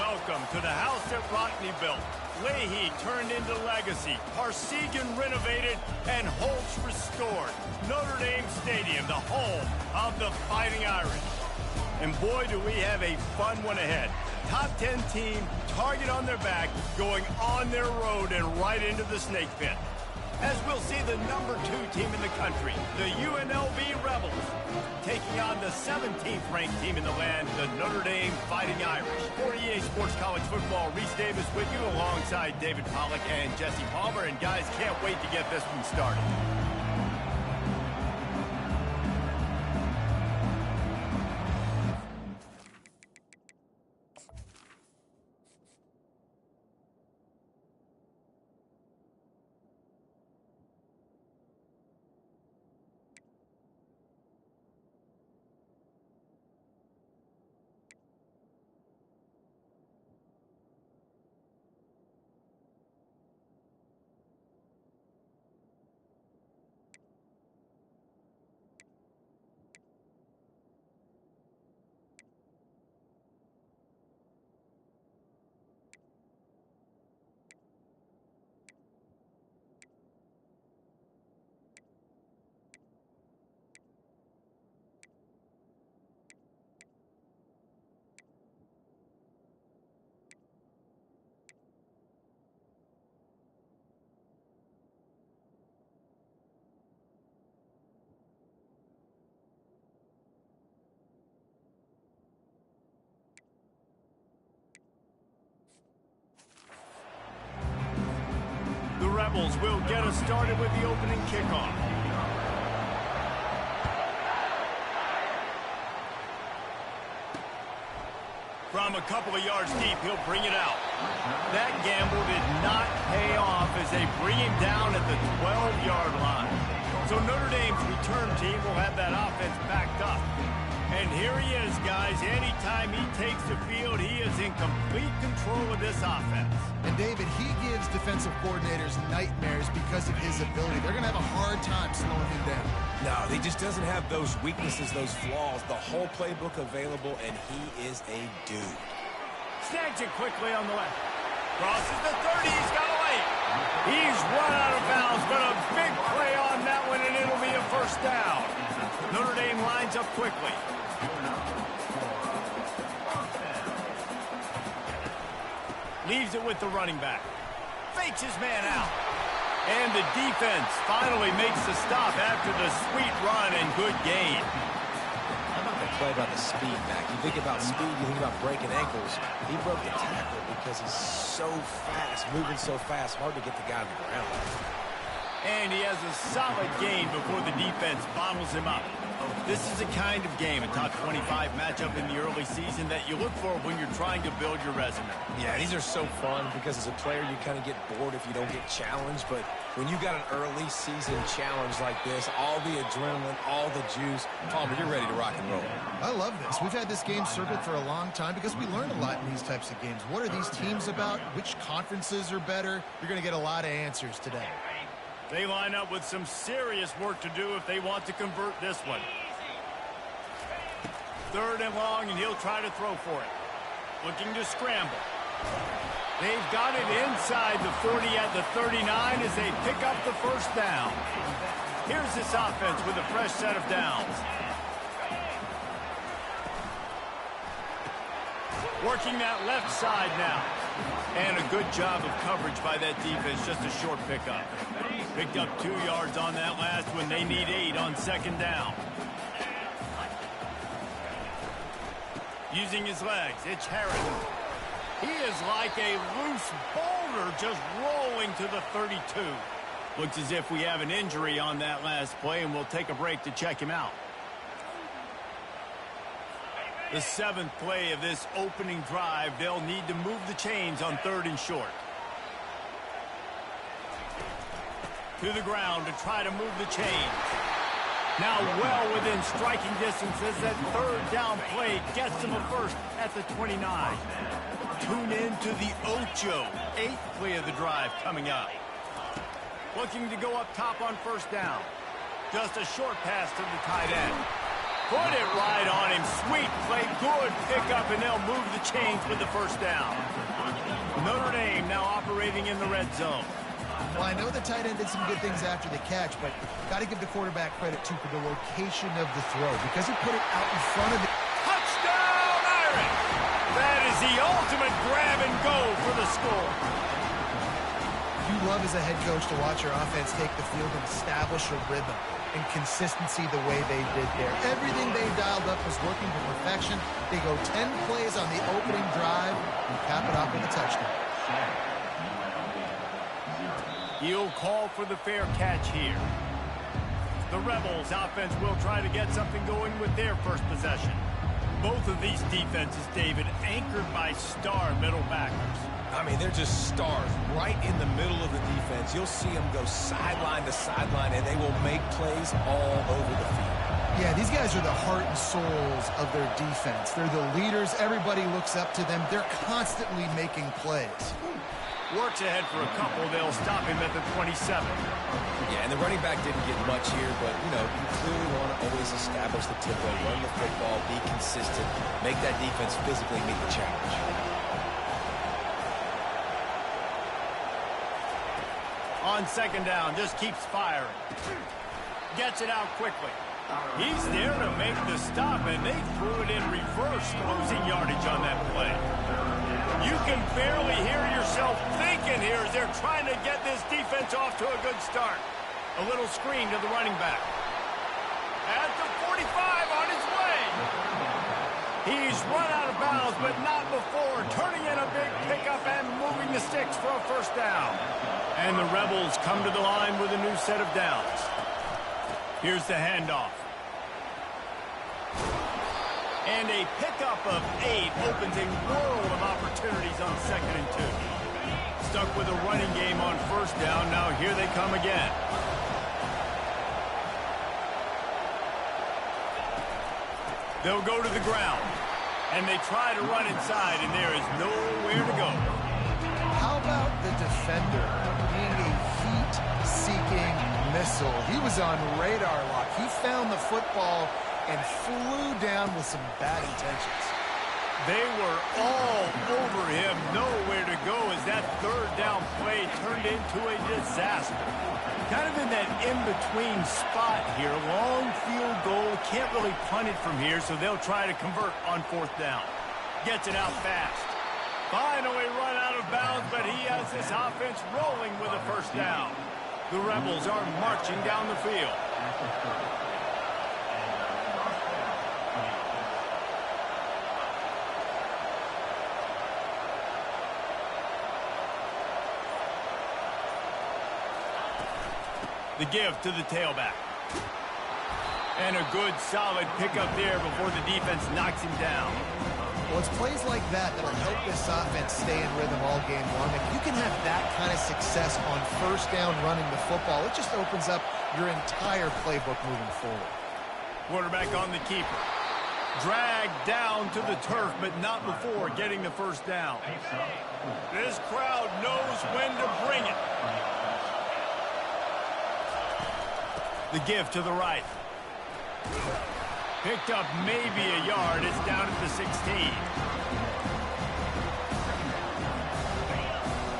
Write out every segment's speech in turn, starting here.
Welcome to the house that Rodney built. Leahy turned into legacy. Parsegan renovated and Holtz restored. Notre Dame Stadium, the home of the Fighting Irish. And boy, do we have a fun one ahead. Top 10 team, target on their back, going on their road and right into the snake pit. As we'll see the number 2 team in the country, the UNLV Rebels, taking on the 17th ranked team in the land, the Notre Dame Fighting Irish. For EA Sports College Football, Reese Davis with you alongside David Pollack and Jesse Palmer. And guys, can't wait to get this one started. The Rebels will get us started with the opening kickoff. From a couple of yards deep, he'll bring it out. That gamble did not pay off as they bring him down at the 12-yard line. So Notre Dame's return team will have that offense backed up. And here he is, guys. Anytime he takes the field, he is in complete control of this offense. And David, he gives defensive coordinators nightmares because of his ability. They're going to have a hard time slowing him down. No, he just doesn't have those weaknesses, those flaws, the whole playbook available, and he is a dude. Snags it quickly on the left. Crosses the 30. He's got away. He's run out of bounds, but a big play on that one, and it'll be a first down. Notre Dame lines up quickly. Leaves it with the running back. Fakes his man out. And the defense finally makes the stop after the sweet run and good gain. How about the play by the speed back? You think about speed, you think about breaking ankles. He broke the tackle because he's so fast, moving so fast, hard to get the guy on the ground. And he has a solid gain before the defense bottles him up. This is the kind of game, a top 25 matchup in the early season, that you look for when you're trying to build your resume. Yeah, these are so fun because as a player, you kind of get bored if you don't get challenged. But when you got an early season challenge like this, all the adrenaline, all the juice, Palmer, you're ready to rock and roll. I love this. We've had this game circled for a long time because we learn a lot in these types of games. What are these teams about? Which conferences are better? You're going to get a lot of answers today. They line up with some serious work to do if they want to convert this one. 3rd and long, and he'll try to throw for it. Looking to scramble. They've got it inside the 40 at the 39 as they pick up the first down. Here's this offense with a fresh set of downs. Working that left side now. And a good job of coverage by that defense, just a short pickup. Picked up 2 yards on that last one. They need 8 on 2nd down. Using his legs, it's Harris. He is like a loose boulder just rolling to the 32. Looks as if we have an injury on that last play, and we'll take a break to check him out. The 7th play of this opening drive, they'll need to move the chains on 3rd and short. To the ground to try to move the chains. Now well within striking distance as that 3rd down play gets them a first at the 29. Tune in to the Ocho, 8th play of the drive coming up. Looking to go up top on 1st down. Just a short pass to the tight end. Put it right on him. Sweet play, good pickup, and they'll move the chains with the first down. Notre Dame now operating in the red zone. Well, I know the tight end did some good things after the catch, but got to give the quarterback credit, too, for the location of the throw, because he put it out in front of the... Touchdown, Irish! That is the ultimate grab and go for the score. You love as a head coach to watch your offense take the field and establish a rhythm and consistency the way they did there. Everything they dialed up was working to perfection. They go 10 plays on the opening drive and cap it off with a touchdown. He'll call for the fair catch here. The Rebels offense will try to get something going with their first possession. Both of these defenses, David, anchored by star middle backers. I mean, they're just stars right in the middle of the defense. You'll see them go sideline to sideline, and they will make plays all over the field. Yeah, these guys are the heart and souls of their defense. They're the leaders. Everybody looks up to them. They're constantly making plays. Works ahead for a couple. They'll stop him at the 27. Yeah, and the running back didn't get much here, but, you know, you clearly want to always establish the tempo, run the football, be consistent, make that defense physically meet the challenge. On second down, just keeps firing. Gets it out quickly. He's there to make the stop, and they threw it in reverse, losing yardage on that play. You can barely hear yourself thinking here as they're trying to get this defense off to a good start. A little screen to the running back. At the 45 on his way. He's run out of bounds, but not before. Turning in a big pickup and moving the sticks for a first down. And the Rebels come to the line with a new set of downs. Here's the handoff. And a pickup of 8 opens a world of opportunities on 2nd and 2. Stuck with a running game on first down. Now here they come again. They'll go to the ground. And they try to run inside, and there is nowhere to go. How about the defender being a heat-seeking missile? He was on radar lock. He found the football and flew down with some bad intentions. They were all over him, nowhere to go as that third down play turned into a disaster. Kind of in that in-between spot here. Long field goal, can't really punt it from here, so they'll try to convert on 4th down. Gets it out fast. Finally run out of bounds, but he has this offense rolling with a first down. The Rebels are marching down the field. The give to the tailback. And a good, solid pickup there before the defense knocks him down. Well, it's plays like that that'll help this offense stay in rhythm all game long. If you can have that kind of success on first down running the football, it just opens up your entire playbook moving forward. Quarterback on the keeper. Dragged down to the turf, but not before getting the first down. This crowd knows when to bring it. The give to the right. Picked up maybe a yard. It's down at the 16.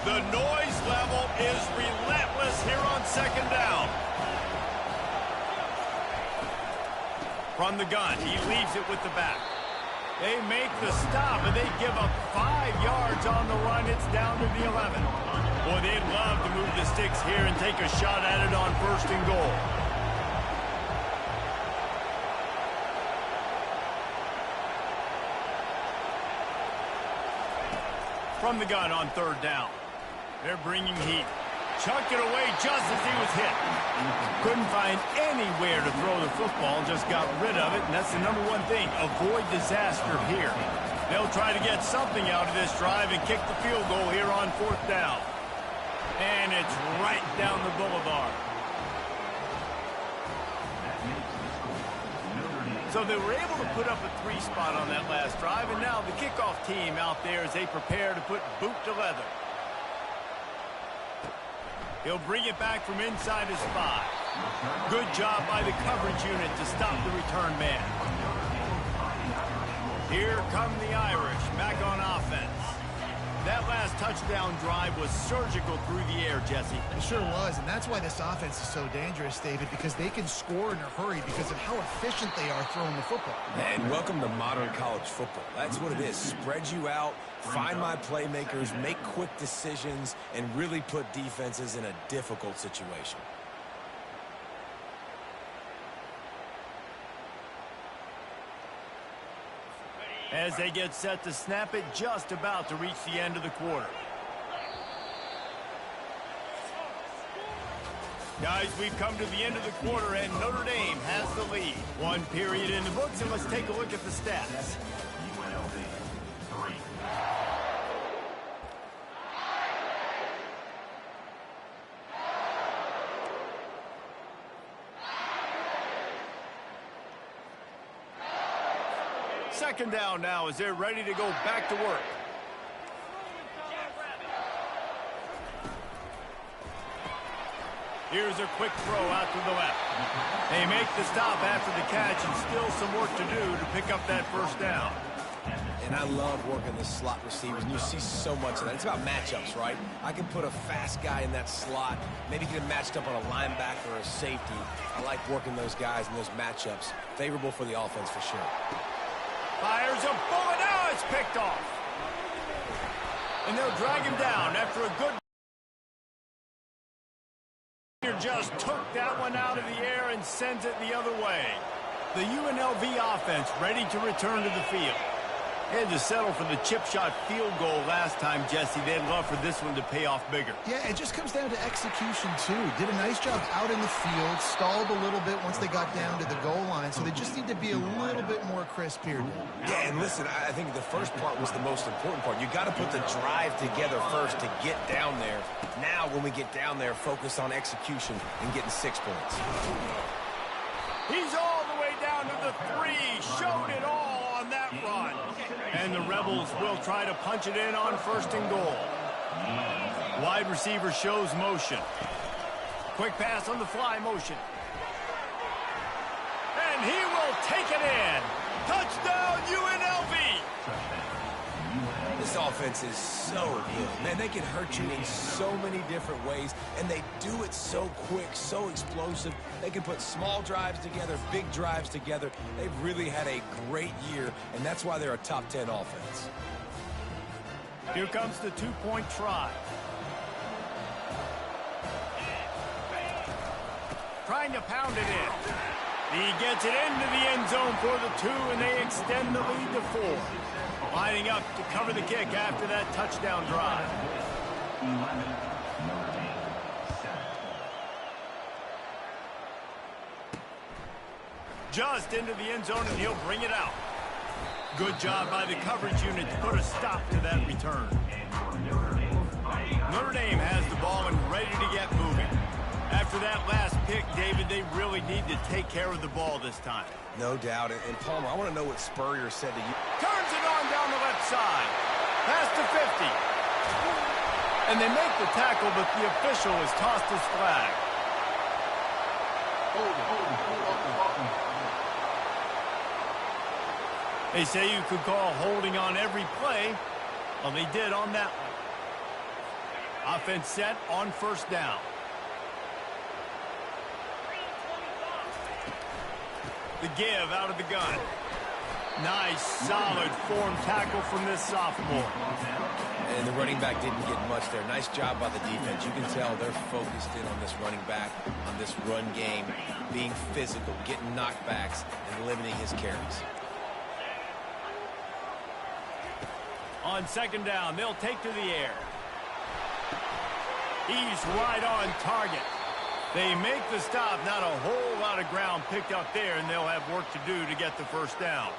The noise level is relentless here on 2nd down. From the gun, he leaves it with the back. They make the stop, and they give up 5 yards on the run. It's down to the 11. Boy, they'd love to move the sticks here and take a shot at it on 1st and goal. From the gun on 3rd down. They're bringing heat. Chucked it away just as he was hit. Couldn't find anywhere to throw the football, just got rid of it, and that's the number one thing. Avoid disaster here. They'll try to get something out of this drive and kick the field goal here on 4th down. And it's right down the boulevard. So they were able to put up a 3 spot on that last drive, and now the kickoff team out there as they prepare to put boot to leather. He'll bring it back from inside his 5. Good job by the coverage unit to stop the return man. Here come the Irish back on offense. That last touchdown drive was surgical through the air, Jesse. It sure was, and that's why this offense is so dangerous, David, because they can score in a hurry because of how efficient they are throwing the football. And welcome to modern college football. That's what it is. Spread you out, find my playmakers, make quick decisions, and really put defenses in a difficult situation. As they get set to snap it, just about to reach the end of the quarter. Guys, we've come to the end of the quarter, and Notre Dame has the lead. One period in the books, and let's take a look at the stats. UNLV, 3. Second down now as they're ready to go back to work. Here's a quick throw out to the left. They make the stop after the catch, and still some work to do to pick up that first down. And I love working the slot receivers, and you see so much of that. It's about matchups, right? I can put a fast guy in that slot, maybe get him matched up on a linebacker or a safety. I like working those guys in those matchups. Favorable for the offense for sure. Fires a bullet. Now it's picked off. And they'll drag him down after a good... just took that one out of the air and sends it the other way. The UNLV offense ready to return to the field. They had to settle for the chip shot field goal last time, Jesse. They'd love for this one to pay off bigger. Yeah, it just comes down to execution, too. Did a nice job out in the field, stalled a little bit once they got down to the goal line, so they just need to be a little bit more crisp here. Yeah, and listen, I think the first part was the most important part. You got to put the drive together first to get down there. Now, when we get down there, focus on execution and getting 6 points. He's all the way down to the 3. Showed it all on that run. And the Rebels will try to punch it in on first and goal. Wide receiver shows motion. Quick pass on the fly motion. And he will take it in. Touchdown, UNLV. This offense is so good. Man, they can hurt you in so many different ways, and they do it so quick, so explosive. They can put small drives together, big drives together. They've really had a great year, and that's why they're a top 10 offense. Here comes the two-point try. Trying to pound it in. He gets it into the end zone for the 2, and they extend the lead to 4. Lining up to cover the kick after that touchdown drive. 11, Notre Dame, 7. Just into the end zone, and he'll bring it out. Good job by the coverage unit to put a stop to that return. Notre Dame has the ball and ready to get moving. After that last pick, David, they really need to take care of the ball this time. No doubt. And Palmer, I want to know what Spurrier said to you. Turns it on down the left side. Pass to 50. And they make the tackle, but the official has tossed his flag. They say you could call holding on every play. Well, they did on that one. Offense set on first down. The give out of the gun. Nice, solid form tackle from this sophomore. And the running back didn't get much there. Nice job by the defense. You can tell they're focused in on this running back, on this run game, being physical, getting knockbacks, and limiting his carries. On second down, they'll take to the air. He's right on target. They make the stop. Not a whole lot of ground picked up there, and they'll have work to do to get the first down.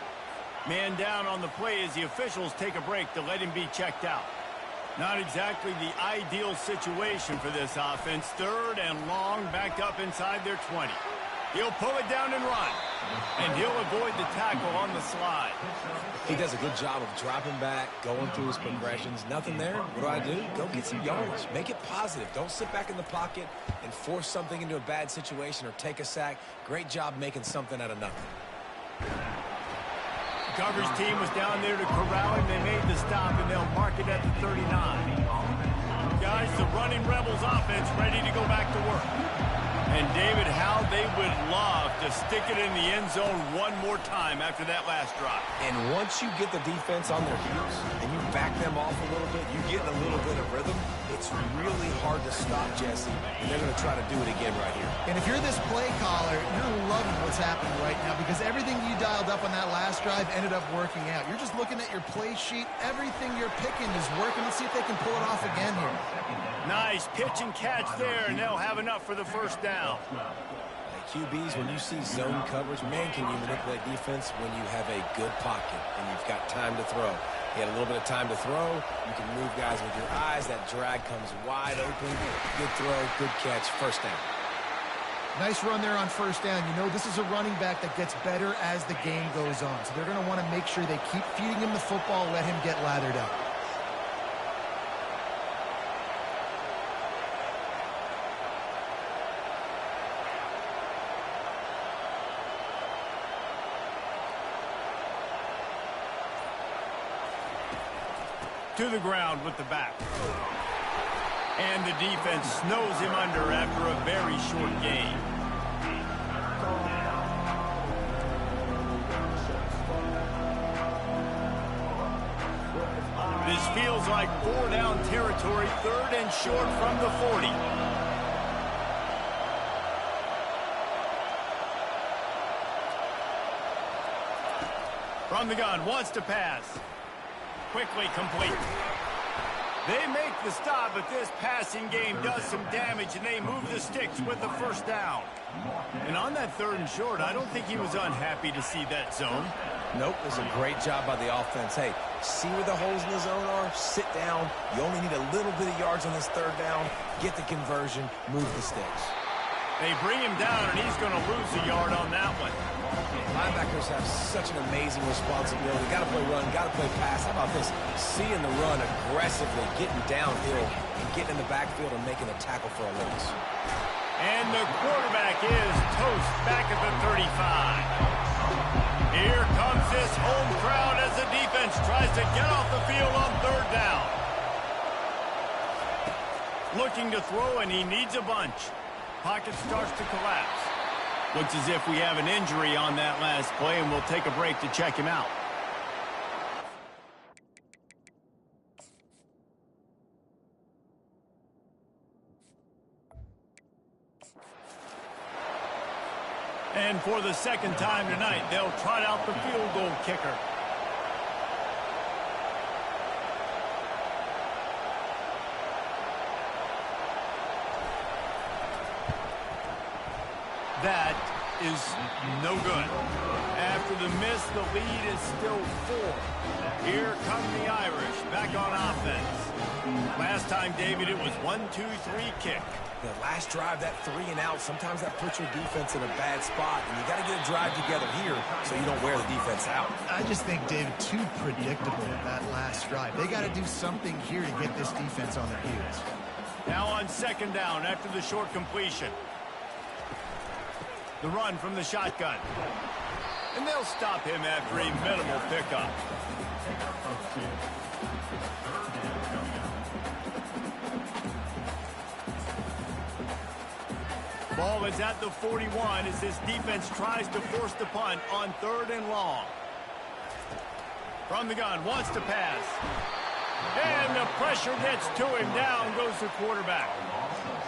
Man down on the play as the officials take a break to let him be checked out. Not exactly the ideal situation for this offense. Third and long, backed up inside their 20. He'll pull it down and run, and he'll avoid the tackle on the slide. He does a good job of dropping back, going through his progressions. Nothing there. What do? Go get some yardage. Make it positive. Don't sit back in the pocket and force something into a bad situation or take a sack. Great job making something out of nothing. Coverage team was down there to corral him. They made the stop, and they'll mark it at the 39. Guys, the running Rebels offense ready to go back to work. And David, how they would love to stick it in the end zone one more time after that last drive. And once you get the defense on their heels and you back them off a little bit, you get a little bit of rhythm, it's really hard to stop, Jesse. And they're going to try to do it again right here. And if you're this play caller, you're loving what's happening right now because everything you dialed up on that last drive ended up working out. You're just looking at your play sheet. Everything you're picking is working. Let's see if they can pull it off again here. Nice pitch and catch there, and they'll have enough for the first down. QBs, when you see zone coverage, man, can you manipulate defense when you have a good pocket and you've got time to throw. You had a little bit of time to throw. You can move guys with your eyes. That drag comes wide open. Good throw, good catch, first down. Nice run there on first down. You know, this is a running back that gets better as the game goes on. So they're going to want to make sure they keep feeding him the football, let him get lathered up. To the ground with the back. And the defense snows him under after a very short gain. This feels like 4-down territory, 3rd and short from the 40. From the gun, wants to pass. Quickly complete. They make the stop, but this passing game does some damage, and they move the sticks with the first down. And on that 3rd and short, I don't think he was unhappy to see that zone. Nope, it was a great job by the offense. Hey, see where the holes in the zone are? Sit down. You only need a little bit of yards on this 3rd down. Get the conversion. Move the sticks. They bring him down, and he's going to lose a yard on that one. Linebackers have such an amazing responsibility. Got to play run, got to play pass. How about this? Seeing the run aggressively, getting downhill, and getting in the backfield and making a tackle for a loss. And the quarterback is toast back at the 35. Here comes this home crowd as the defense tries to get off the field on 3rd down. Looking to throw, and he needs a bunch. Pocket starts to collapse. Looks as if we have an injury on that last play, and we'll take a break to check him out. And for the 2nd time tonight, they'll trot out the field goal kicker. That is no good. After the miss, the lead is still 4. Here come the Irish back on offense. Last time, David, it was 1-2-3 kick. The last drive, that 3 and out, sometimes that puts your defense in a bad spot, and you got to get a drive together here so you don't wear the defense out. I just think, David, too predictable that last drive. They got to do something here to get this defense on their heels. Now on 2nd down after the short completion. The run from the shotgun. And they'll stop him after a minimal pickup. Ball is at the 41 as this defense tries to force the punt on 3rd and long. From the gun, wants to pass. And the pressure gets to him. Down goes the quarterback.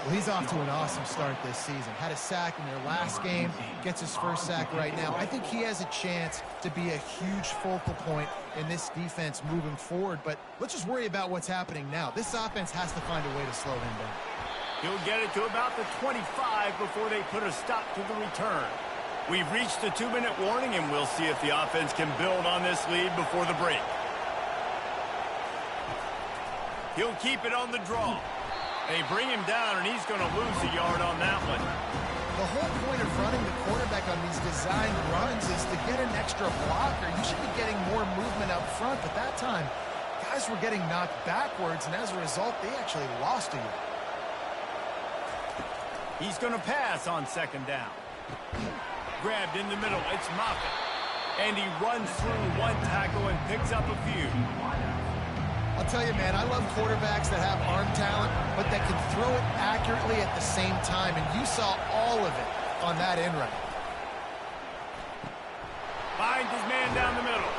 Well, he's off to an awesome start this season. Had a sack in their last game, gets his first sack right now. I think he has a chance to be a huge focal point in this defense moving forward, but let's just worry about what's happening now. This offense has to find a way to slow him down. He'll get it to about the 25 before they put a stop to the return. We've reached the 2-minute warning, and we'll see if the offense can build on this lead before the break. He'll keep it on the draw. They bring him down, and he's going to lose a yard on that one. The whole point of running the quarterback on these designed runs is to get an extra blocker. You should be getting more movement up front, but that time, guys were getting knocked backwards, and as a result, they actually lost a yard. He's going to pass on 2nd down. Grabbed in the middle. It's Moffitt. And he runs through one tackle and picks up a few. I'll tell you, man, I love quarterbacks that have arm talent, but that can throw it accurately at the same time. And you saw all of it on that in route. Finds his man down the middle.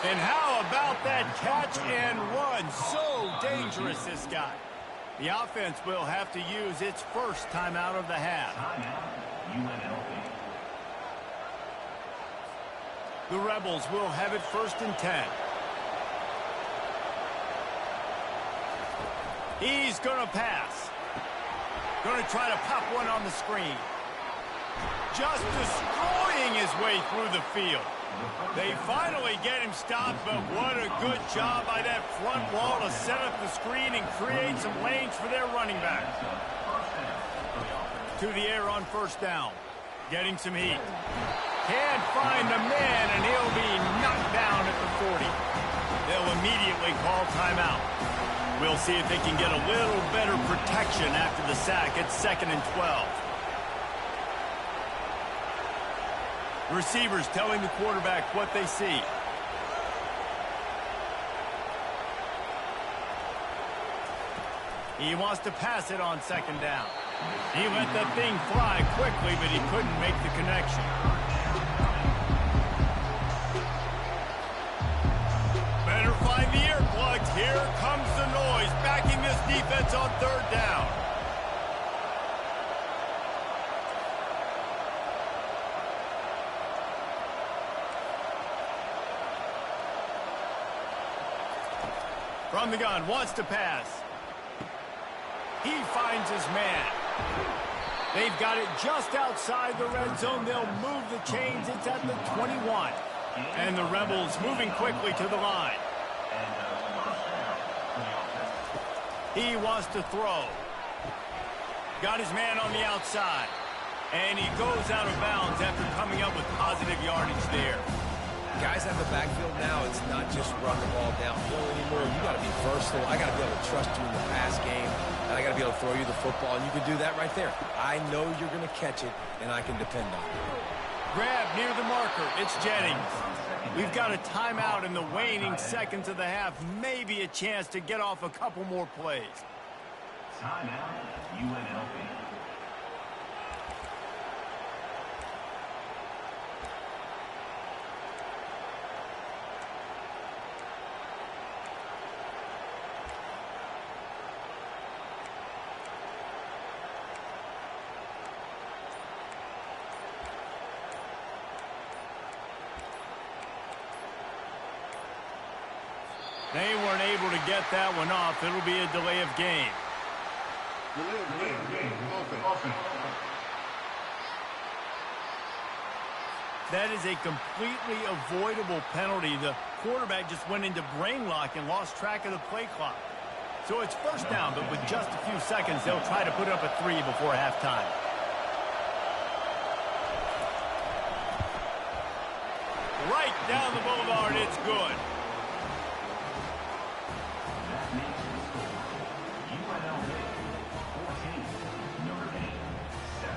And how about that catch and run? So dangerous, this guy. The offense will have to use its first timeout of the half. Timeout, UNLV. The Rebels will have it 1st and 10. He's going to pass. Going to try to pop one on the screen. Just destroying his way through the field. They finally get him stopped, but what a good job by that front wall to set up the screen and create some lanes for their running back. To the air on 1st down. Getting some heat. Can't find the man, and he'll be knocked down at the 40. They'll immediately call timeout. We'll see if they can get a little better protection after the sack at 2nd and 12. Receivers telling the quarterback what they see. He wants to pass it on 2nd down. He let that thing fly quickly, but he couldn't make the connection. Better find the earplugs. Here comes the noise, backing this defense on 3rd down. From the gun, wants to pass. He finds his man. They've got it just outside the red zone. They'll move the chains. It's at the 21. And the Rebels moving quickly to the line. He wants to throw. Got his man on the outside. And he goes out of bounds after coming up with positive yardage there. Guys have the backfield now. It's not just run the ball downhill anymore. You got to be versatile. I got to be able to trust you in the pass game. And I got to be able to throw you the football. And you can do that right there. I know you're going to catch it, and I can depend on it. Grab near the marker. It's Jennings. We've got a timeout in the waning seconds of the half. Maybe a chance to get off a couple more plays. Timeout, UNLV. They weren't able to get that one off. It'll be a delay of game. That is a completely avoidable penalty. The quarterback just went into brain lock and lost track of the play clock. So it's 1st down, but with just a few seconds, they'll try to put up a 3 before halftime. Right down the boulevard, it's good. That makes the score UNLV 14, Notre Dame 7.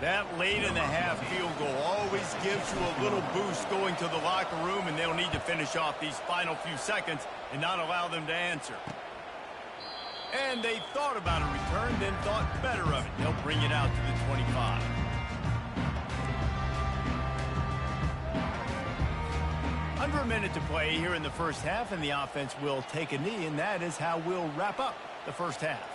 That late in the half field goal always gives you a little boost going to the locker room, and they'll need to finish off these final few seconds and not allow them to answer. And they thought about a return, then thought better of it. They'll bring it out to the 25. Under a minute to play here in the 1st half, and the offense will take a knee, and that is how we'll wrap up the 1st half.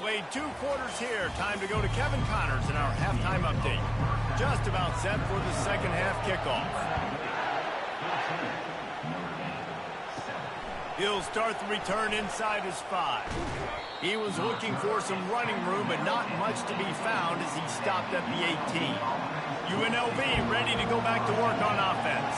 played 2 quarters here. Time to go to Kevin Connors in our halftime update. Just about set for the second half kickoff. He'll start the return inside his 5. He was looking for some running room, but not much to be found as he stopped at the 18. UNLV ready to go back to work on offense.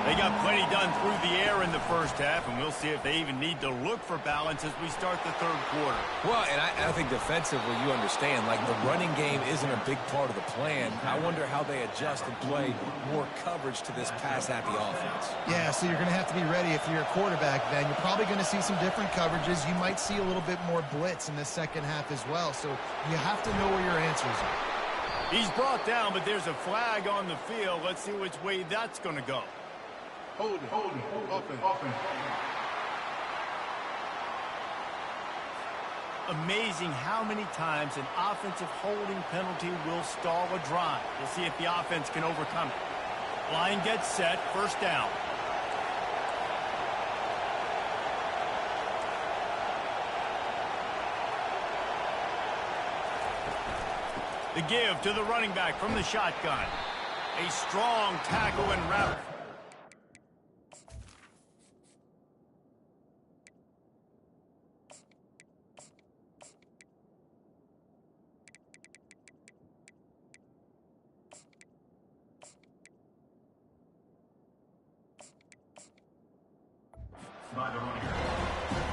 They got plenty done through the air in the first half, and we'll see if they even need to look for balance as we start the third quarter. Well, and I think defensively, you understand, like the running game isn't a big part of the plan. I wonder how they adjust and play more coverage to this pass-happy offense. Yeah, so you're going to have to be ready if you're a quarterback, then. You're probably going to see some different coverages. You might see a little bit more blitz in the second half as well, so you have to know where your answers are. He's brought down, but there's a flag on the field. Let's see which way that's going to go. Hold it. Offense. Amazing how many times an offensive holding penalty will stall a drive. We'll see if the offense can overcome it. Line gets set, first down. The give to the running back from the shotgun. A strong tackle and route.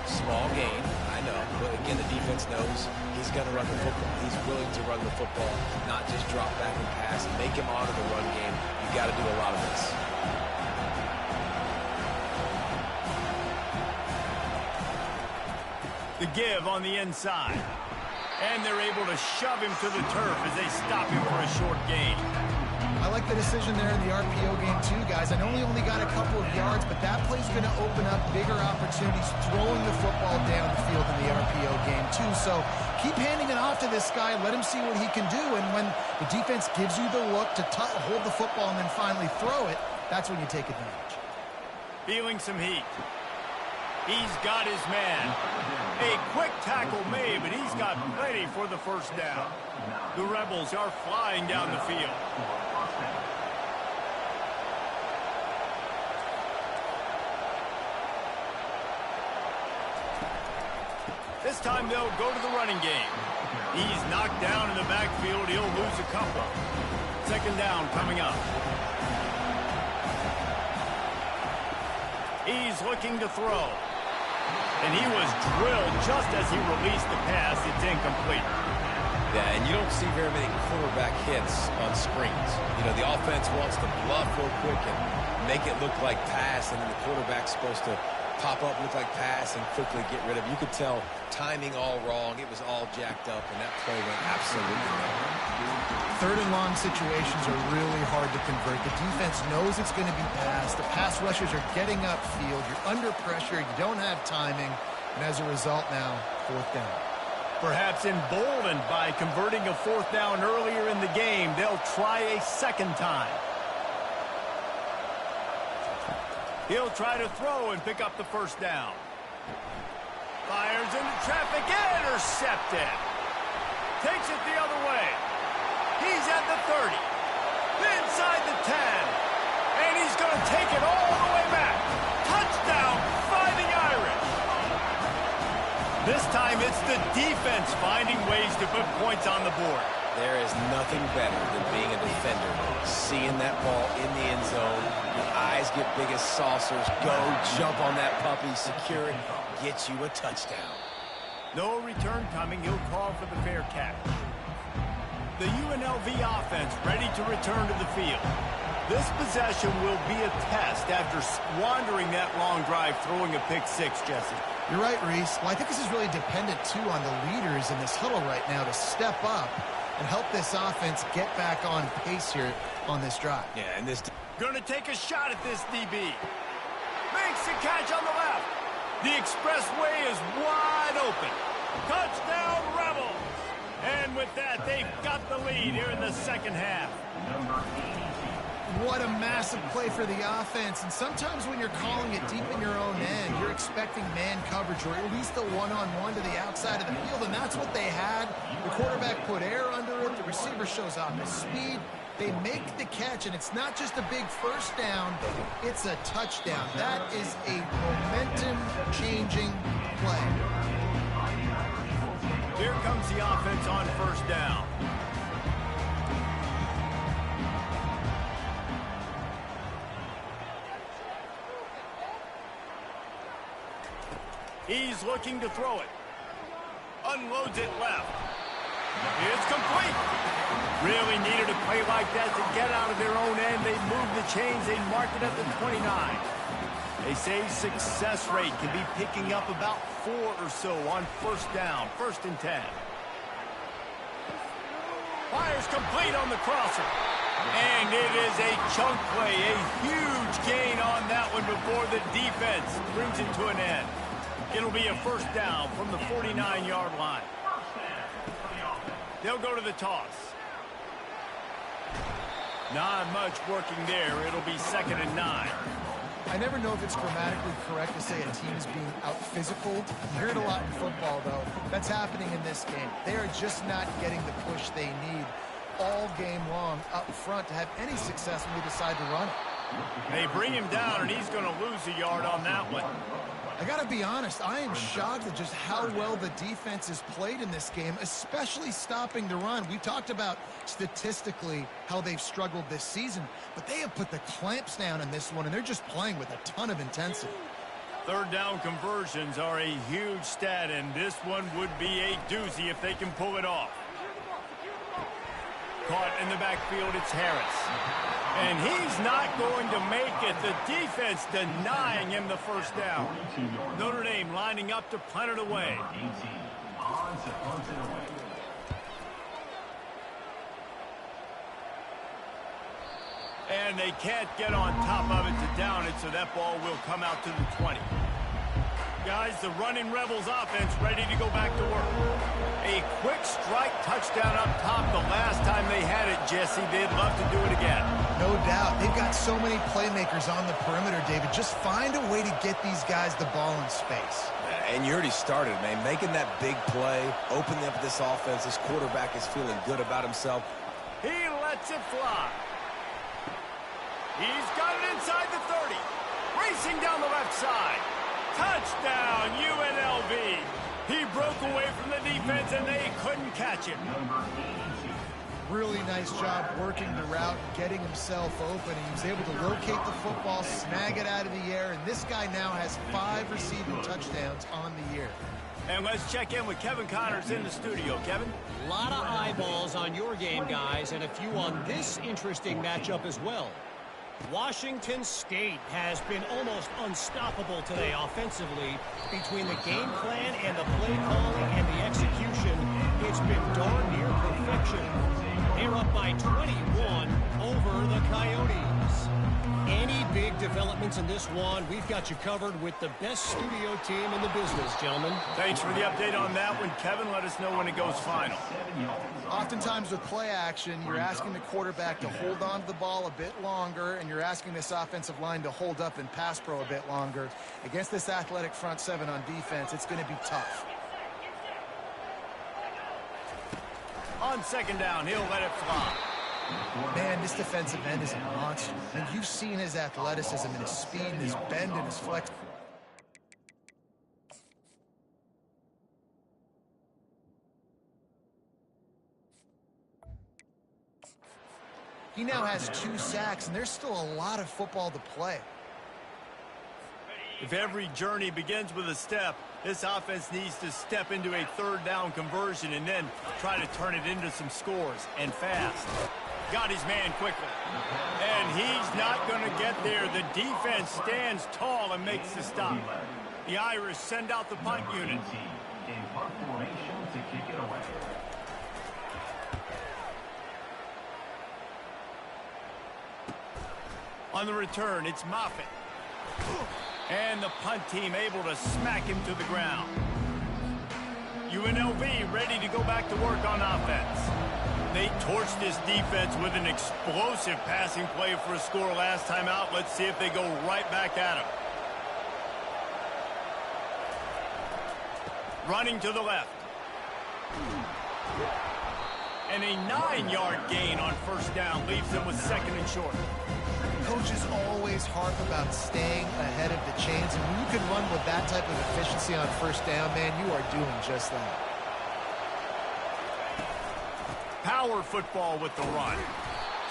Small gain, I know, but again, the defense knows he's going to run the football. He's willing to run the football, not just drop back and pass and make him honor the run game. You got to do a lot of this. The give on the inside. And they're able to shove him to the turf as they stop him for a short gain. I like the decision there in the RPO game too, guys. I know he only got a couple of yards, but that play's going to open up bigger opportunities throwing the football down the field in the RPO game too. So keep handing it off to this guy. Let him see what he can do. And when the defense gives you the look to hold the football and then finally throw it, that's when you take advantage. Feeling some heat. He's got his man. A quick tackle made, but he's got plenty for the first down. The Rebels are flying down the field. This time they'll go to the running game. He's knocked down in the backfield. He'll lose a couple. Second down coming up. He's looking to throw. And he was drilled just as he released the pass. It's incomplete. Yeah, and you don't see very many quarterback hits on screens. You know, the offense wants to bluff real quick and make it look like pass, and then the quarterback's supposed to pop up, look like pass, and quickly get rid of it. You could tell timing all wrong. It was all jacked up, and that play went absolutely nowhere. Third and long situations are really hard to convert. The defense knows it's going to be passed. The pass rushers are getting upfield. You're under pressure. You don't have timing. And as a result now, fourth down. Perhaps emboldened by converting a fourth down earlier in the game, they'll try a second time. He'll try to throw and pick up the first down. Fires into traffic, intercepted. Takes it the other way. He's at the 30. Inside the 10. And he's going to take it all the way back. Touchdown, Fighting Irish. This time it's the defense finding ways to put points on the board. There is nothing better than being a defender. Seeing that ball in the end zone. Your eyes get big as saucers. Go, jump on that puppy, secure it, get you a touchdown. No return coming. He'll call for the fair catch. The UNLV offense ready to return to the field. This possession will be a test after squandering that long drive throwing a pick six, Jesse. You're right, Reese. Well, I think this is really dependent, too, on the leaders in this huddle right now to step up and help this offense get back on pace here on this drive. Yeah, and this... Going to take a shot at this DB. Makes the catch on the left. The expressway is wide open. Touchdown, Rebels. And with that, they've got the lead here in the second half. What a massive play for the offense. And sometimes when you're calling it deep in your own end, you're expecting man coverage or at least a one-on-one to the outside of the field, and that's what they had. The quarterback put air under it. The receiver shows off his speed. They make the catch, and it's not just a big first down, it's a touchdown. That is a momentum-changing play. Here comes the offense on first down. He's looking to throw it. Unloads it left. It's complete. Really needed a play like that to get out of their own end. They moved the chains. They marked it at the 29. They say success rate can be picking up about 4 or so on first down, 1st and 10. Fires complete on the crosser. And it is a chunk play, a huge gain on that one before the defense brings it to an end. It'll be a first down from the 49-yard line. They'll go to the toss. Not much working there. It'll be 2nd and 9. I never know if it's grammatically correct to say a team is being out-physicaled. You hear it a lot in football, though. That's happening in this game. They are just not getting the push they need all game long up front to have any success when they decide to run it. They bring him down, and he's going to lose a yard on that one. I got to be honest, I am shocked at just how well the defense has played in this game, especially stopping the run. We talked about statistically how they've struggled this season, but they have put the clamps down in this one, and they're just playing with a ton of intensity. 3rd down conversions are a huge stat, and this one would be a doozy if they can pull it off. Caught in the backfield, it's Harris. And he's not going to make it. The defense denying him the first down. Notre Dame lining up to punt it away. And they can't get on top of it to down it, so that ball will come out to the 20. Guys, the running Rebels offense ready to go back to work. A quick strike touchdown up top the last time they had it, Jesse. They'd love to do it again. No doubt. They've got so many playmakers on the perimeter, David. Just find a way to get these guys the ball in space. And you already started, man. Making that big play, opening up this offense. This quarterback is feeling good about himself. He lets it fly. He's got it inside the 30. Racing down the left side. Touchdown, UNLV. He broke away from the defense, and they couldn't catch him. Really nice job working the route, getting himself open. He was able to locate the football, snag it out of the air, and this guy now has 5 receiving touchdowns on the year. And let's check in with Kevin Connors in the studio. Kevin? A lot of eyeballs on your game, guys, and a few on this interesting matchup as well. Washington State has been almost unstoppable today offensively. Between the game plan and the play calling and the execution, it's been darn near perfection. They're up by 21 over the Coyotes. Any big developments in this one, we've got you covered with the best studio team in the business, gentlemen. Thanks for the update on that one, Kevin. Let us know when it goes final. Oftentimes with play action, you're asking the quarterback to hold on to the ball a bit longer, and you're asking this offensive line to hold up and pass pro a bit longer. Against this athletic front 7 on defense, it's going to be tough. On 2nd down, he'll let it fly. Man, this defensive end is a monster. And you've seen his athleticism and his speed and his bend and his flex. He now has 2 sacks, and there's still a lot of football to play. If every journey begins with a step, this offense needs to step into a 3rd down conversion and then try to turn it into some scores, and fast. Got his man quickly. And he's not going to get there. The defense stands tall and makes the stop. The Irish send out the punt unit. In punt formation to kick it away. On the return, it's Moffitt. And the punt team able to smack him to the ground. UNLV ready to go back to work on offense. They torched this defense with an explosive passing play for a score last time out. Let's see if they go right back at him. Running to the left. And a 9-yard gain on first down leaves them with second and short. Coaches always harp about staying ahead of the chains, and when you can run with that type of efficiency on first down, man, you are doing just that. Power football with the run.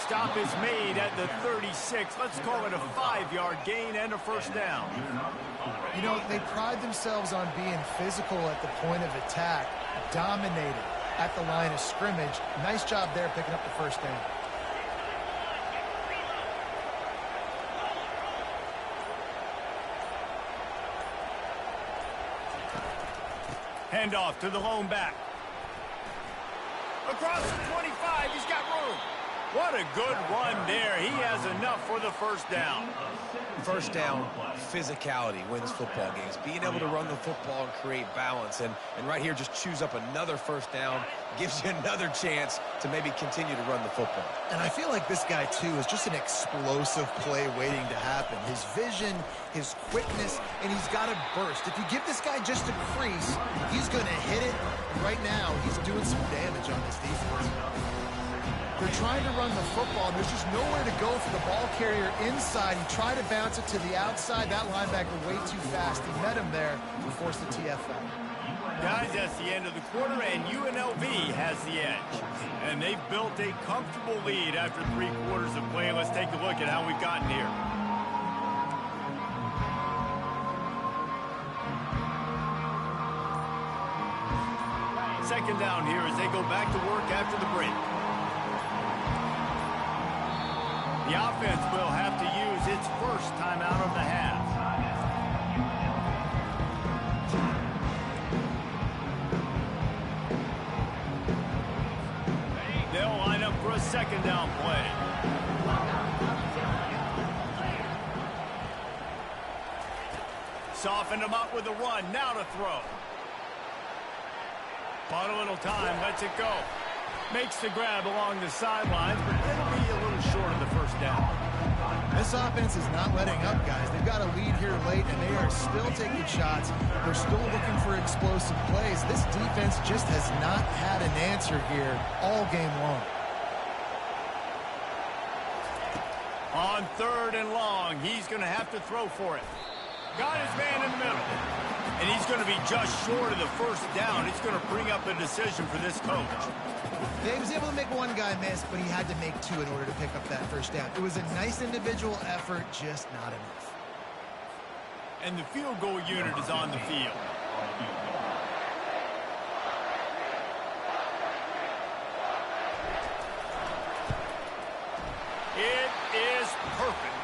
Stop is made at the 36. Let's call it a 5-yard gain and a first down. You know, they pride themselves on being physical at the point of attack, dominated at the line of scrimmage. Nice job there picking up the first down. Handoff to the lone back. Across the 25, he's got room. What a good run there. He has enough for the first down. First down, physicality wins football games. Being able to run the football and create balance. And right here, just choose up another first down. Gives you another chance to maybe continue to run the football. And I feel like this guy, too, is just an explosive play waiting to happen. His vision, his quickness, and he's got a burst. If you give this guy just a crease, he's going to hit it. And right now, he's doing some damage on this defense. They're trying to run the football, and there's just nowhere to go for the ball carrier inside. He tried to bounce it to the outside. That linebacker way too fast. He met him there and forced the TFL. Guys, that's the end of the quarter, and UNLV has the edge. And they've built a comfortable lead after 3 quarters of play. Let's take a look at how we've gotten here. Second down here as they go back to work after the break. The offense will have to use its first timeout of the half. They'll line up for a second down play. Soften them up with a run. Now to throw. Bought a little time. Lets it go. Makes the grab along the sidelines, but it'll be a little short of the first down. This offense is not letting up, guys. They've got a lead here late, and they are still taking shots. They're still looking for explosive plays. This defense just has not had an answer here all game long. On third and long, he's going to have to throw for it. Got his man in the middle. And he's going to be just short of the first down. It's going to bring up a decision for this coach. Yeah, he was able to make one guy miss, but he had to make 2 in order to pick up that first down. It was a nice individual effort, just not enough. And the field goal unit is on the field. It is perfect.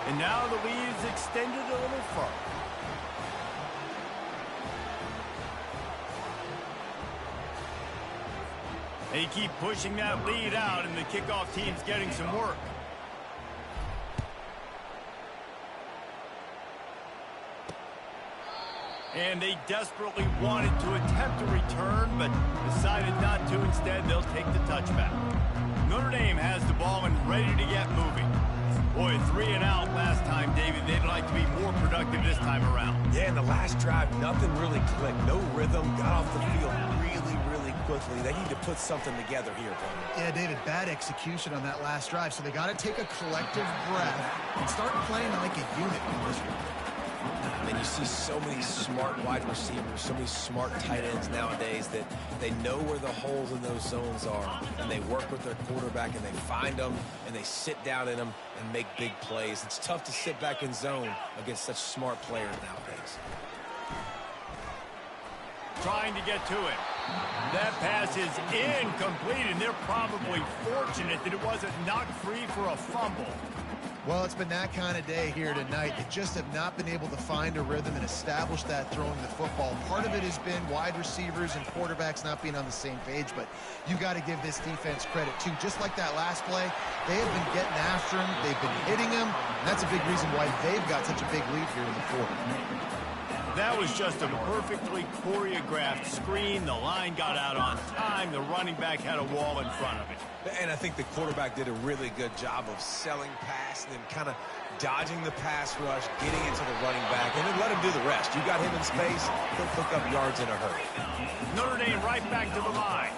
And now the lead is extended a little further. They keep pushing that lead out, and the kickoff team's getting some work. And they desperately wanted to attempt a return, but decided not to. Instead, they'll take the touchback. Notre Dame has the ball and ready to get moving. Boy, 3 and out last time, David. They'd like to be more productive this time around. Yeah, in the last drive, nothing really clicked. No rhythm, got off the field really quickly. They need to put something together here, Tony. Yeah, David, bad execution on that last drive, so they got to take a collective breath and start playing like a unit in this one. And you see so many smart wide receivers, so many smart tight ends nowadays that they know where the holes in those zones are, and they work with their quarterback, and they find them, and they sit down in them and make big plays. It's tough to sit back in zone against such smart players nowadays. Trying to get to it. That pass is incomplete, and they're probably fortunate that it wasn't knocked free for a fumble. Well, it's been that kind of day here tonight. They just have not been able to find a rhythm and establish that throwing the football. Part of it has been wide receivers and quarterbacks not being on the same page, but you got to give this defense credit, too. Just like that last play, they have been getting after him. They've been hitting him, and that's a big reason why they've got such a big lead here in the fourth. That was just a perfectly choreographed screen. The line got out on time. The running back had a wall in front of it. And I think the quarterback did a really good job of selling pass and then kind of dodging the pass rush, getting it to the running back, and then let him do the rest. You got him in space, he'll pick up yards in a hurry. Notre Dame right back to the line.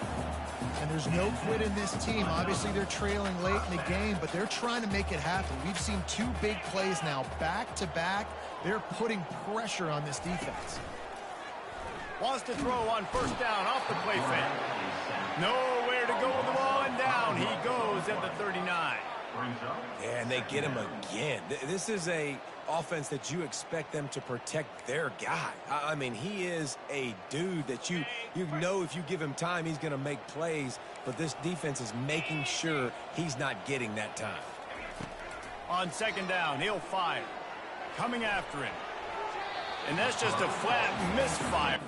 And there's no quit in this team. Obviously, they're trailing late in the game, but they're trying to make it happen. We've seen two big plays now, back-to-back. They're putting pressure on this defense. Wants to throw on first down off the play fake. Nowhere to go with the ball, and down he goes at the 39. Yeah, and they get him again. This is a offense that you expect them to protect their guy. I mean, he is a dude that you know if you give him time, he's going to make plays, but this defense is making sure he's not getting that time. On second down, he'll fire. Coming after him. And that's just a flat misfire.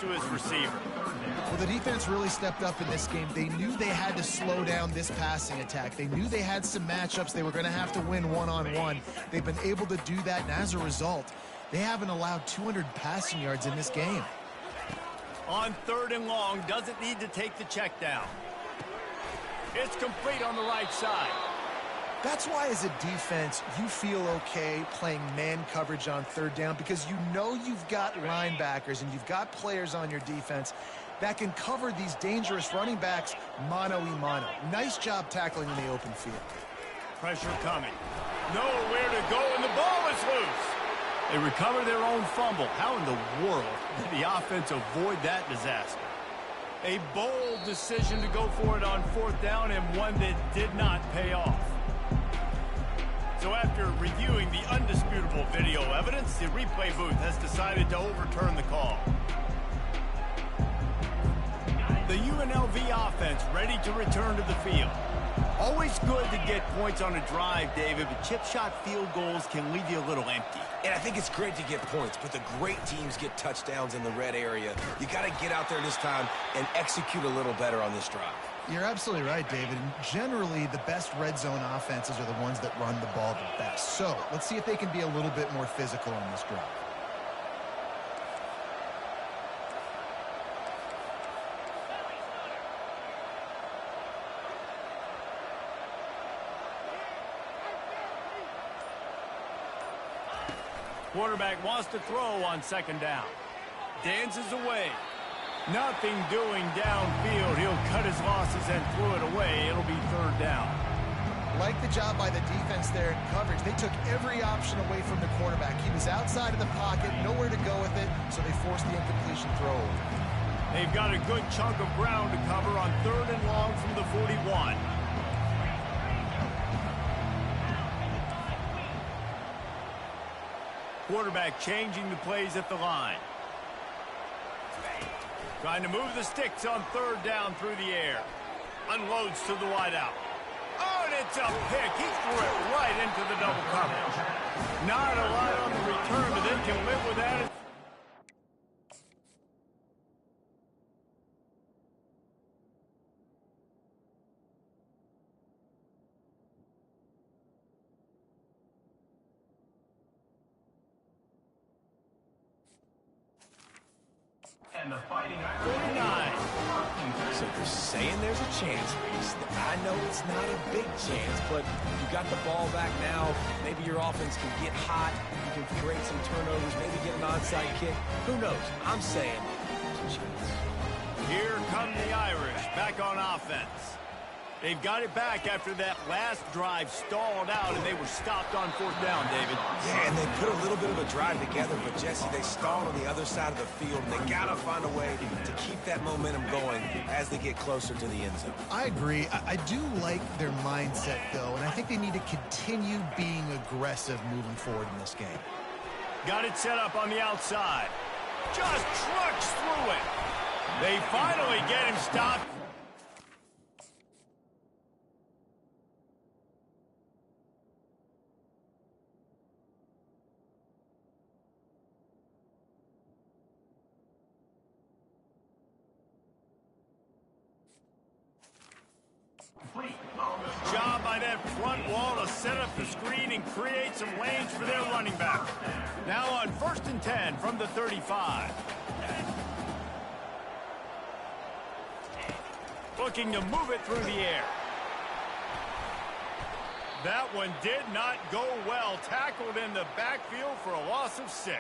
To his receiver. Well, the defense really stepped up in this game. They knew they had to slow down this passing attack. They knew they had some matchups they were going to have to win one-on-one. They've been able to do that, and as a result, they haven't allowed 200 passing yards in this game. On third and long, doesn't need to take the check down. It's complete on the right side. That's why, as a defense, you feel okay playing man coverage on third down, because you know you've got linebackers and you've got players on your defense that can cover these dangerous running backs mano-a-mano. Nice job tackling in the open field. Pressure coming. Nowhere to go, and the ball is loose. They recover their own fumble. How in the world did the offense avoid that disaster? A bold decision to go for it on fourth down, and one that did not pay off. So after reviewing the undisputable video evidence, the replay booth has decided to overturn the call. The UNLV offense ready to return to the field. Always good to get points on a drive, David, but chip shot field goals can leave you a little empty. And I think it's great to get points, but the great teams get touchdowns in the red area. You got to get out there this time and execute a little better on this drive. You're absolutely right, David. Generally, the best red zone offenses are the ones that run the ball the best. So let's see if they can be a little bit more physical on this drive. Quarterback wants to throw on second down. Dances away. Nothing doing downfield. He'll cut his losses and throw it away. It'll be third down. Like the job by the defense there in coverage. They took every option away from the quarterback. He was outside of the pocket, nowhere to go with it, so they forced the incompletion throw. They've got a good chunk of ground to cover on third and long from the 41. Quarterback changing the plays at the line. Trying to move the sticks on third down through the air. Unloads to the wideout. Oh, and it's a pick. He threw it right into the double coverage. Not a lot on the return, but they can live with that. And the Fighting Irish. 49. So you're saying there's a chance. I know it's not a big chance, but you got the ball back now. Maybe your offense can get hot. You can create some turnovers, maybe get an onside kick. Who knows? I'm saying there's a chance. Here come the Irish back on offense. They've got it back after that last drive stalled out, and they were stopped on fourth down, David. Yeah, and they put a little bit of a drive together, but Jesse, they stalled on the other side of the field, and they got to find a way to keep that momentum going as they get closer to the end zone. I agree. I do like their mindset, though, and I think they need to continue being aggressive moving forward in this game. Got it set up on the outside. Just trucks through it. They finally get him stopped. set up the screen and create some lanes for their running back. Now on 1st and 10 from the 35. Looking to move it through the air. That one did not go well. Tackled in the backfield for a loss of 6.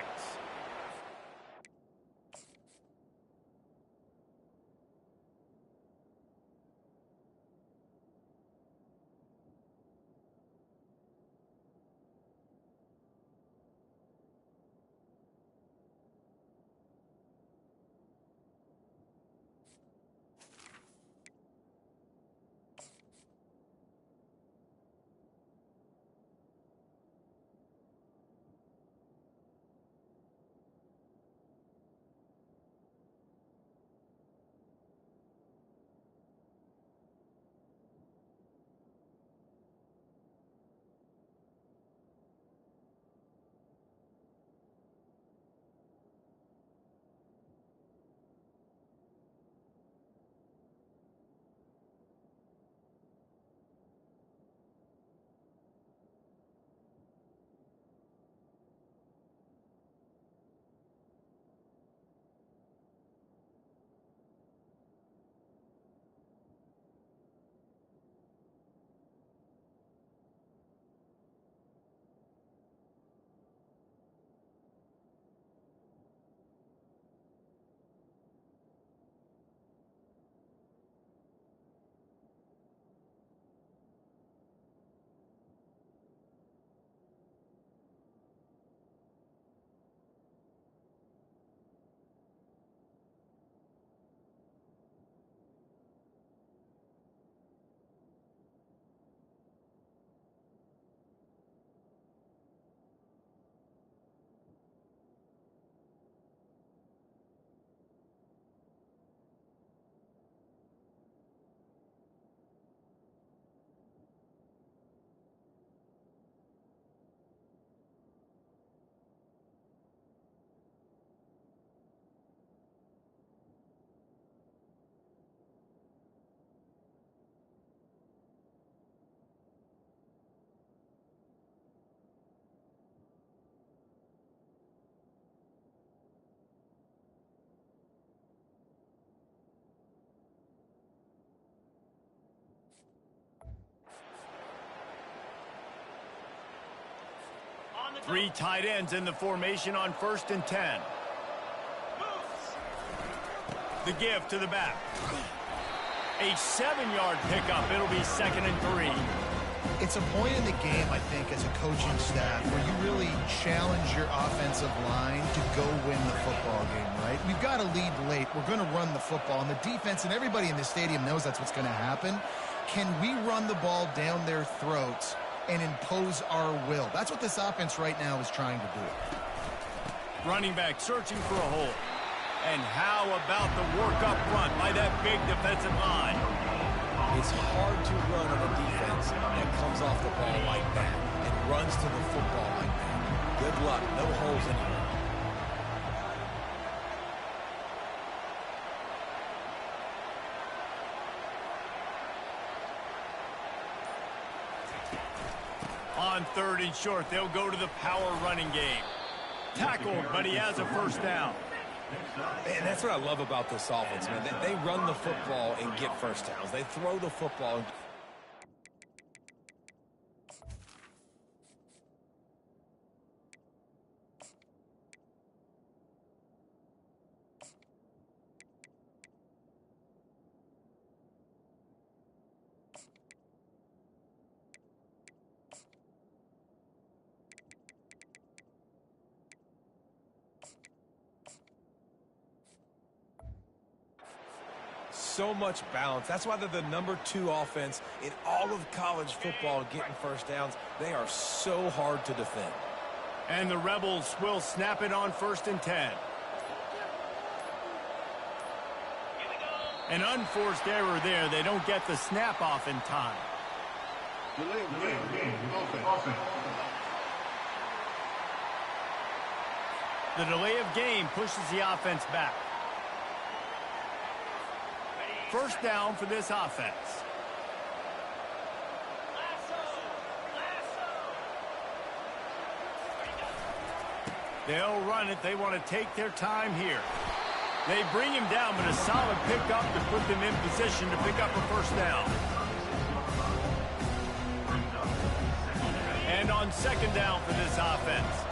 Three tight ends in the formation on 1st and 10. The give to the back. A 7-yard pickup. It'll be 2nd and 3. It's a point in the game, I think, as a coaching staff where you really challenge your offensive line to go win the football game, right? We've got to lead late. We're going to run the football, and the defense and everybody in the stadium knows that's what's going to happen. Can we run the ball down their throats and impose our will? That's what this offense right now is trying to do. Running back searching for a hole. And how about the work up front by that big defensive line? It's hard to run on a defense that comes off the ball like that and runs to the football like that. Good luck. No holes anywhere. On 3rd and short, they'll go to the power running game. Tackled, but he has a 1st down. And that's what I love about this offense, man. They run the football and get 1st downs. They throw the football. So much balance. That's why they're the #2 offense in all of college football getting 1st downs. They are so hard to defend. And the Rebels will snap it on 1st and 10. An unforced error there. They don't get the snap off in time. Delay of game. Offense. The delay of game pushes the offense back. 1st down for this offense. They'll run it. They want to take their time here. They bring him down, but a solid pickup to put them in position to pick up a first down. And on second down for this offense.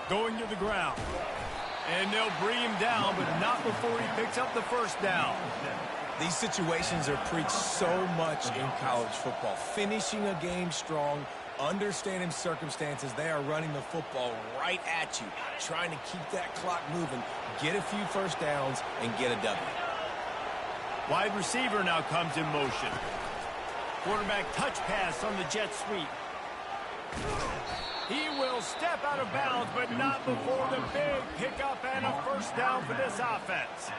Going to the ground. And they'll bring him down, but not before he picks up the first down. These situations are preached so much in college football. Finishing a game strong, understanding circumstances. They are running the football right at you, trying to keep that clock moving, get a few first downs, and get a W. Wide receiver now comes in motion. Quarterback touch pass on the jet sweep. He will step out of bounds, but not before the big pickup and a first down for this offense.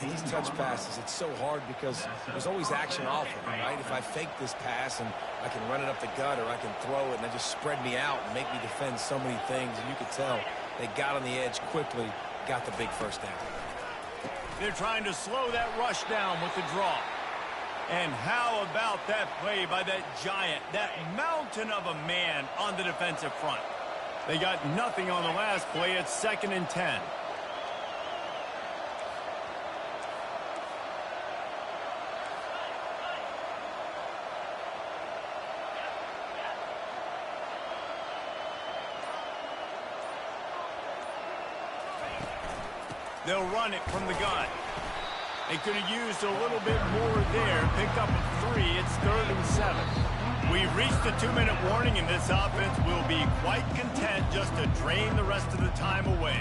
These touch passes, it's so hard because there's always action off of it, right? If I fake this pass and I can run it up the gut or I can throw it and they just spread me out and make me defend so many things, and you can tell they got on the edge quickly, got the big first down. They're trying to slow that rush down with the draw. And how about that play by that giant, that mountain of a man on the defensive front? They got nothing on the last play. It's 2nd and 10. They'll run it from the gun. They could have used a little bit more there. Picked up a 3. It's 3rd and 7. We've reached the 2-minute warning, and this offense will be quite content just to drain the rest of the time away.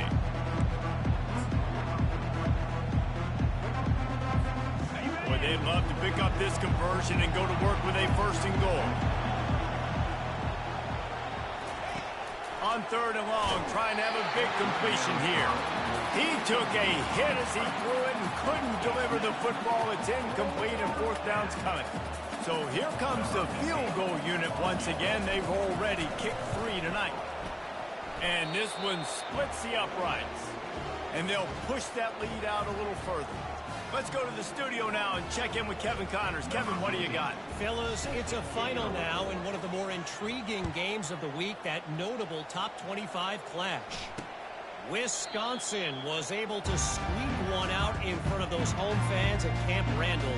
Boy, they'd love to pick up this conversion and go to work with a 1st and goal. On 3rd and long, trying to have a big completion here. He took a hit as he threw it and couldn't deliver the football. It's incomplete and 4th down's coming. So here comes the field goal unit once again. They've already kicked 3 tonight. And this one splits the uprights. And they'll push that lead out a little further. Let's go to the studio now and check in with Kevin Connors. Kevin, what do you got? Fellas, it's a final now in one of the more intriguing games of the week, that notable top 25 clash. Wisconsin was able to squeak one out in front of those home fans at Camp Randall.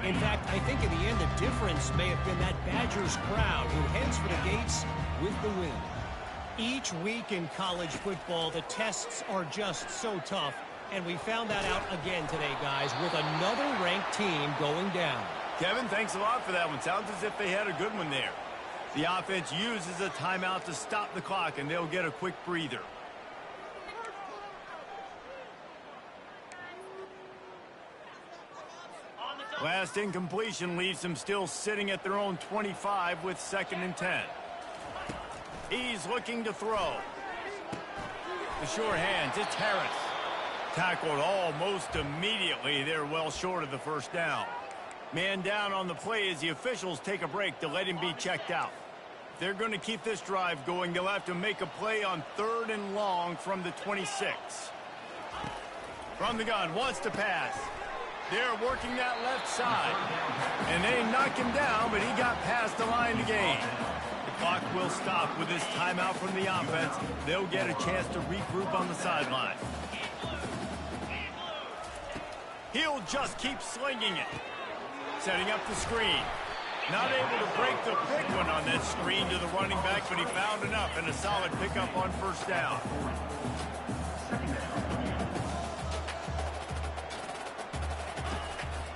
In fact, I think in the end the difference may have been that Badgers crowd who heads for the gates with the win. Each week in college football, the tests are just so tough, and we found that out again today, guys, with another ranked team going down. Kevin, thanks a lot for that one. Sounds as if they had a good one there. The offense uses a timeout to stop the clock, and they'll get a quick breather. Last incompletion leaves them still sitting at their own 25 with 2nd and 10. He's looking to throw. The sure hands, it's Harris. Tackled almost immediately. They're well short of the first down. Man down on the play as the officials take a break to let him be checked out. If they're going to keep this drive going, they'll have to make a play on 3rd and long from the 26. From the gun, wants to pass. They're working that left side. And they knock him down, but he got past the line to gain. The clock will stop with this timeout from the offense. They'll get a chance to regroup on the sideline. He'll just keep slinging it. Setting up the screen. Not able to break the big one on that screen to the running back, but he found enough and a solid pickup on 1st down.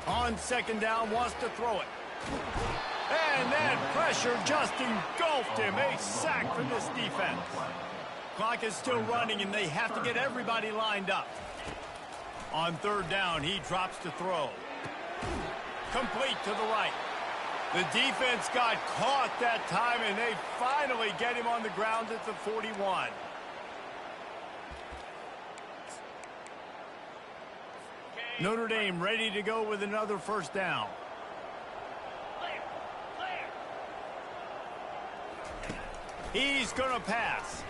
On 2nd down, wants to throw it. And that pressure just engulfed him. A sack for this defense. Clock is still running, and they have to get everybody lined up. On 3rd down, he drops to throw. Complete to the right. The defense got caught that time, and they finally get him on the ground at the 41. Notre Dame ready to go with another 1st down. He's going to pass.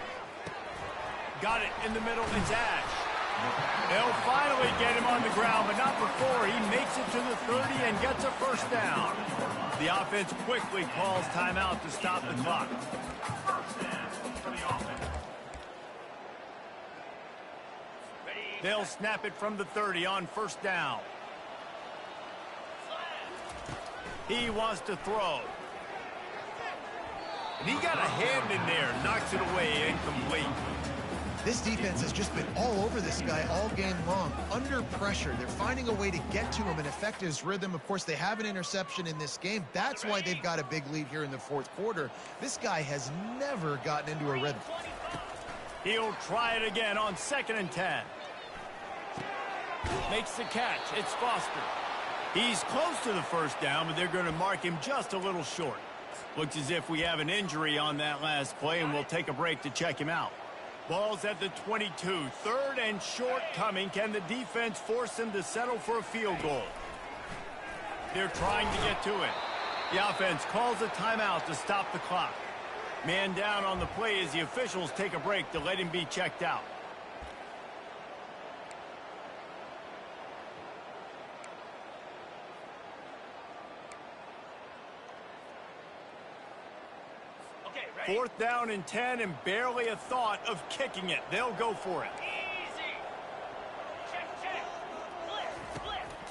Got it in the middle. It's Ash. They'll finally get him on the ground, but not before he makes it to the 30 and gets a first down. The offense quickly calls timeout to stop the clock. They'll snap it from the 30 on first down. He wants to throw. And he got a hand in there, knocks it away, incomplete. This defense has just been all over this guy all game long. Under pressure, they're finding a way to get to him and affect his rhythm. Of course, they have an interception in this game. That's why they've got a big lead here in the fourth quarter. This guy has never gotten into a rhythm. He'll try it again on 2nd and 10. Makes the catch. It's Foster. He's close to the first down, but they're going to mark him just a little short. Looks as if we have an injury on that last play, and we'll take a break to check him out. Ball's at the 22. 3rd and short coming. Can the defense force him to settle for a field goal? They're trying to get to it. The offense calls a timeout to stop the clock. Man down on the play as the officials take a break to let him be checked out. Fourth down and 10 and barely a thought of kicking it. They'll go for it.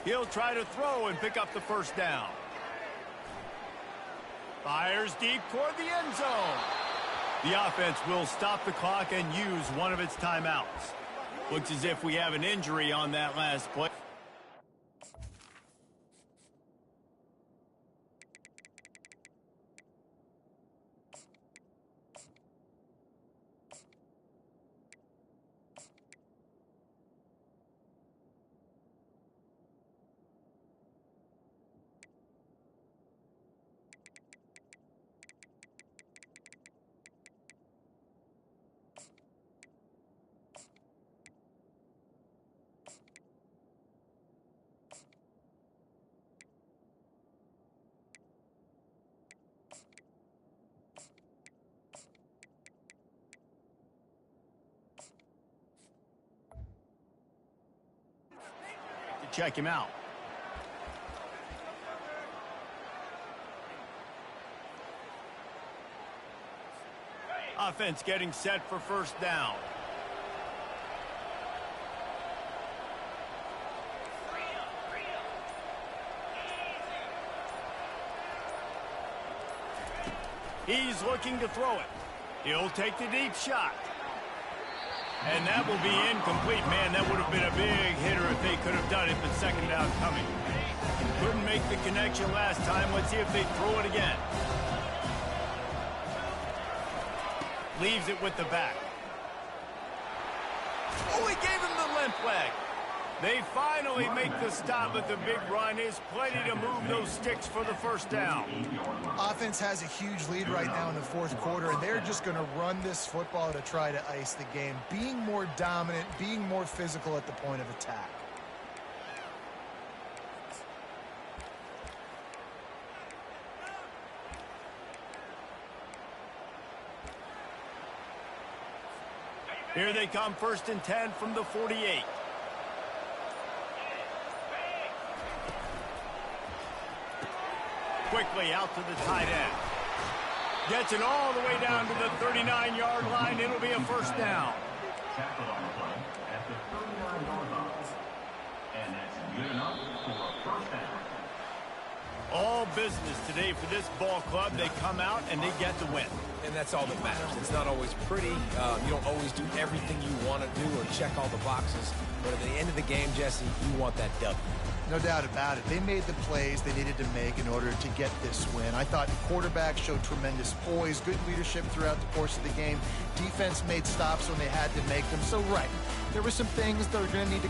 He'll try to throw and pick up the first down. Fires deep toward the end zone. The offense will stop the clock and use one of its timeouts. Looks as if we have an injury on that last play. Check him out. Offense getting set for first down. He's looking to throw it. He'll take the deep shot. And that will be incomplete. Man, that would have been a big hitter if they could have done it, but second down coming. Couldn't make the connection last time. Let's see if they throw it again. Leaves it with the back. Oh, he gave him the limp leg. They finally make the stop, but the big run is plenty to move those sticks for the first down. Offense has a huge lead right now in the fourth quarter, and they're just going to run this football to try to ice the game, being more dominant, being more physical at the point of attack. Here they come, 1st and 10 from the 48. Quickly out to the tight end. Gets it all the way down to the 39-yard line. It'll be a first down. Tackled on the play at the 39-yard line. And that's good enough for a first down. All business today for this ball club. They come out and they get the win. And that's all that matters. It's not always pretty. You don't always do everything you want to do or check all the boxes. But at the end of the game, Jesse, you want that W. No doubt about it. They made the plays they needed to make in order to get this win. I thought the quarterback showed tremendous poise, good leadership throughout the course of the game. Defense made stops when they had to make them. So, right, there were some things that are going to need to